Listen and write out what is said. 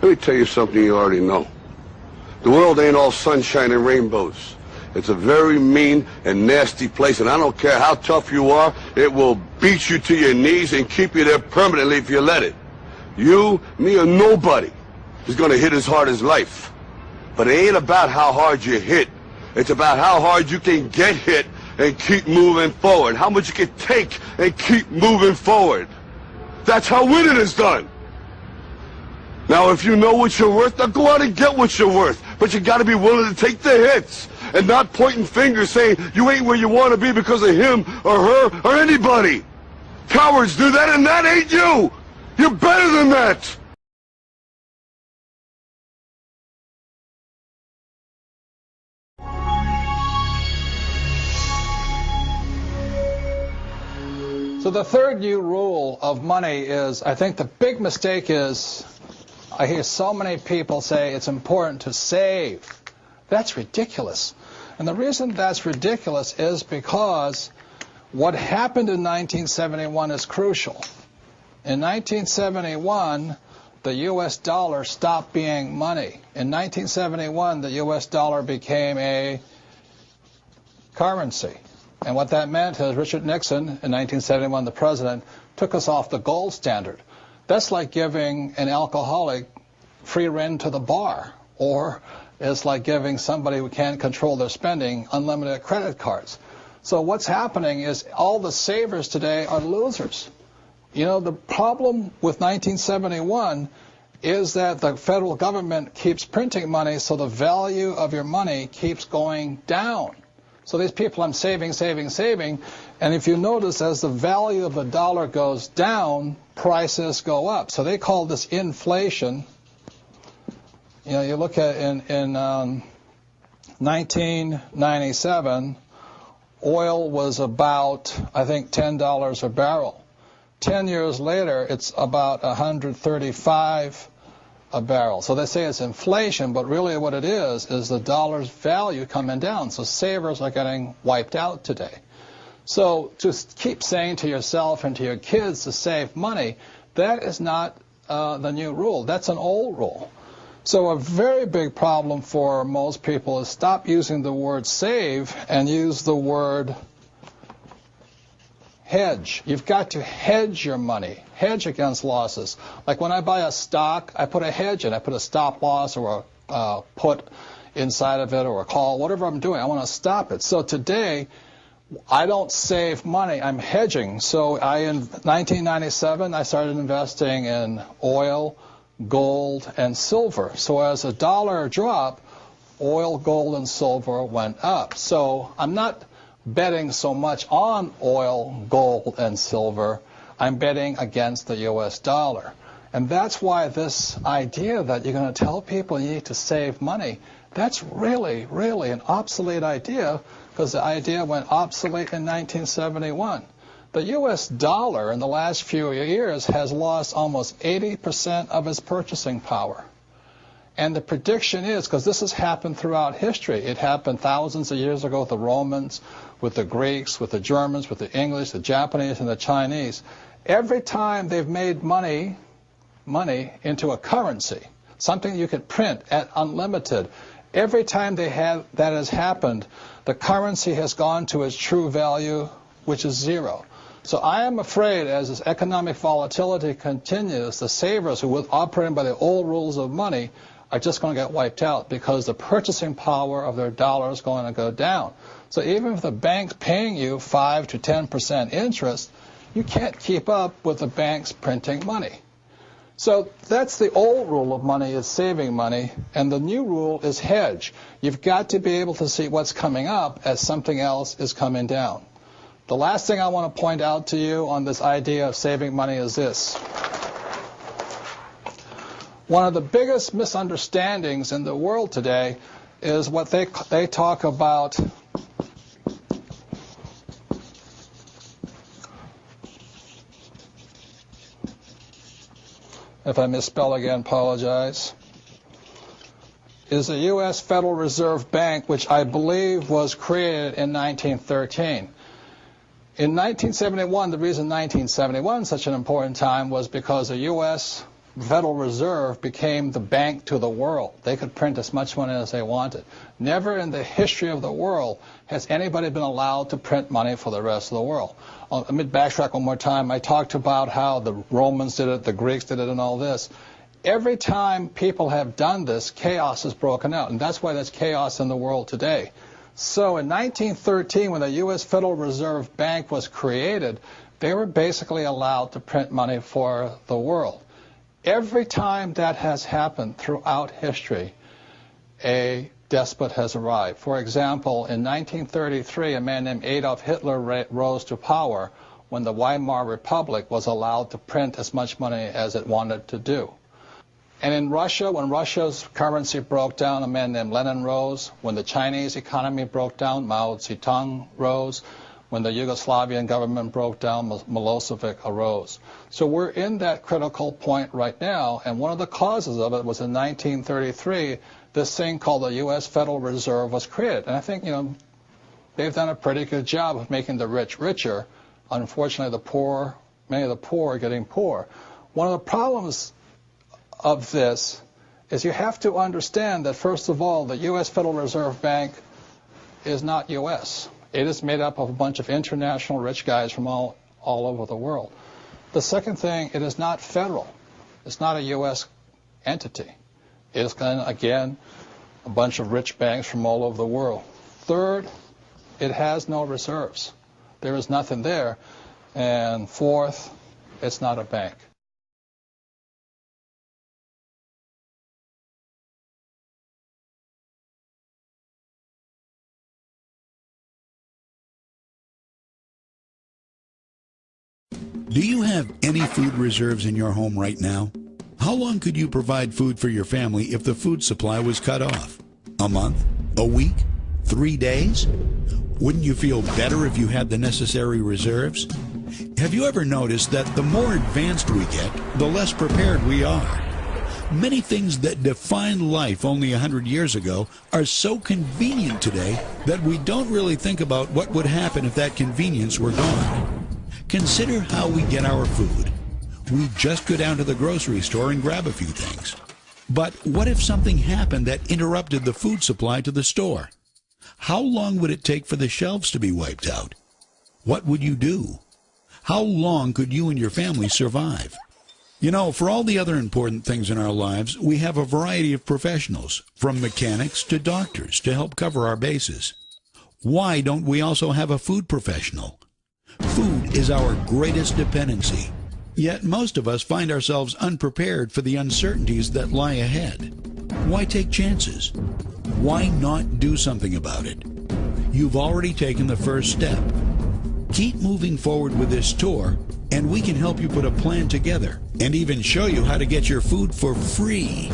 Let me tell you something you already know. The world ain't all sunshine and rainbows. It's a very mean and nasty place, and I don't care how tough you are, it will beat you to your knees and keep you there permanently if you let it. You, me, or nobody is going to hit as hard as life. But it ain't about how hard you hit. It's about how hard you can get hit and keep moving forward. How much you can take and keep moving forward. That's how winning is done. Now, if you know what you're worth, now go out and get what you're worth. But you got to be willing to take the hits and not pointing fingers saying you ain't where you want to be because of him or her or anybody. Cowards do that, and that ain't you. You're better than that. So the third new rule of money is, I think the big mistake is, I hear so many people say it's important to save. That's ridiculous. And the reason that's ridiculous is because what happened in 1971 is crucial. In 1971, the U.S. dollar stopped being money. In 1971, the U.S. dollar became a currency. And what that meant is Richard Nixon, in 1971, the president, took us off the gold standard. That's like giving an alcoholic free rein to the bar, or it's like giving somebody who can't control their spending unlimited credit cards. So what's happening is all the savers today are losers. You know, the problem with 1971 is that the federal government keeps printing money, so the value of your money keeps going down. So these people, I'm saving, saving, saving, and if you notice, as the value of the dollar goes down, prices go up. So they call this inflation. You know, you look at in 1997, oil was about, I think, $10 a barrel. 10 years later, it's about 135 a barrel. So they say it's inflation, but really what it is the dollar's value coming down. So savers are getting wiped out today. So just keep saying to yourself and to your kids to save money, that is not the new rule. That's an old rule. So a very big problem for most people is stop using the word save and use the word hedge. You've got to hedge your money, hedge against losses. Like when I buy a stock, I put a hedge in. I put a stop loss or a put inside of it or a call, whatever I'm doing. I want to stop it. So today, I don't save money. I'm hedging. So in 1997, I started investing in oil, gold, and silver. So as a dollar dropped, oil, gold, and silver went up. So I'm not betting so much on oil, gold, and silver. I'm betting against the U.S. dollar. And that's why this idea that you're going to tell people you need to save money, that's really, really an obsolete idea, because the idea went obsolete in 1971. The U.S. dollar in the last few years has lost almost 80% of its purchasing power. And the prediction is, because this has happened throughout history, it happened thousands of years ago with the Romans, with the Greeks, with the Germans, with the English, the Japanese, and the Chinese. Every time they've made money into a currency, something you could print at unlimited, every time that has happened, the currency has gone to its true value, which is zero. So I am afraid as this economic volatility continues, the savers who were operating by the old rules of money are just going to get wiped out because the purchasing power of their dollar is going to go down. So even if the bank's paying you 5 to 10% interest, you can't keep up with the banks printing money. So that's the old rule of money, is saving money, and the new rule is hedge. You've got to be able to see what's coming up as something else is coming down. The last thing I want to point out to you on this idea of saving money is this. One of the biggest misunderstandings in the world today is what they talk about if I misspell again, apologize, is the U.S. Federal Reserve Bank, which I believe was created in 1913. In 1971, the reason 1971 is such an important time was because the U.S. Federal Reserve became the bank to the world. They could print as much money as they wanted. Never in the history of the world has anybody been allowed to print money for the rest of the world. Let me backtrack one more time. I talked about how the Romans did it, the Greeks did it, and all this. Every time people have done this, chaos has broken out, and that's why there's chaos in the world today. So in 1913, when the U.S. Federal Reserve Bank was created, they were basically allowed to print money for the world. Every time that has happened throughout history, a despot has arrived. For example, in 1933, a man named Adolf Hitler rose to power when the Weimar Republic was allowed to print as much money as it wanted to do. And in Russia, when Russia's currency broke down, a man named Lenin rose. When the Chinese economy broke down, Mao Zedong rose. When the Yugoslavian government broke down, Milosevic arose. So we're in that critical point right now, and one of the causes of it was in 1933, this thing called the U.S. Federal Reserve was created. And I think, they've done a pretty good job of making the rich richer. Unfortunately, many of the poor are getting poor. One of the problems of this is you have to understand that, first of all, the U.S. Federal Reserve Bank is not U.S. It is made up of a bunch of international rich guys from all over the world. The second thing, it is not federal. It's not a U.S. entity. It is, again, a bunch of rich banks from all over the world. Third, it has no reserves. There is nothing there. And fourth, it's not a bank. Do you have any food reserves in your home right now? How long could you provide food for your family if the food supply was cut off? A month? A week? 3 days? Wouldn't you feel better if you had the necessary reserves? Have you ever noticed that the more advanced we get, the less prepared we are? Many things that defined life only 100 years ago are so convenient today that we don't really think about what would happen if that convenience were gone. Consider how we get our food. We just go down to the grocery store and grab a few things. But what if something happened that interrupted the food supply to the store? How long would it take for the shelves to be wiped out? What would you do? How long could you and your family survive? For all the other important things in our lives, we have a variety of professionals, from mechanics to doctors, to help cover our bases. Why don't we also have a food professional? Food is our greatest dependency, yet most of us find ourselves unprepared for the uncertainties that lie ahead. Why take chances? Why not do something about it? You've already taken the first step. Keep moving forward with this tour, and we can help you put a plan together and even show you how to get your food for free.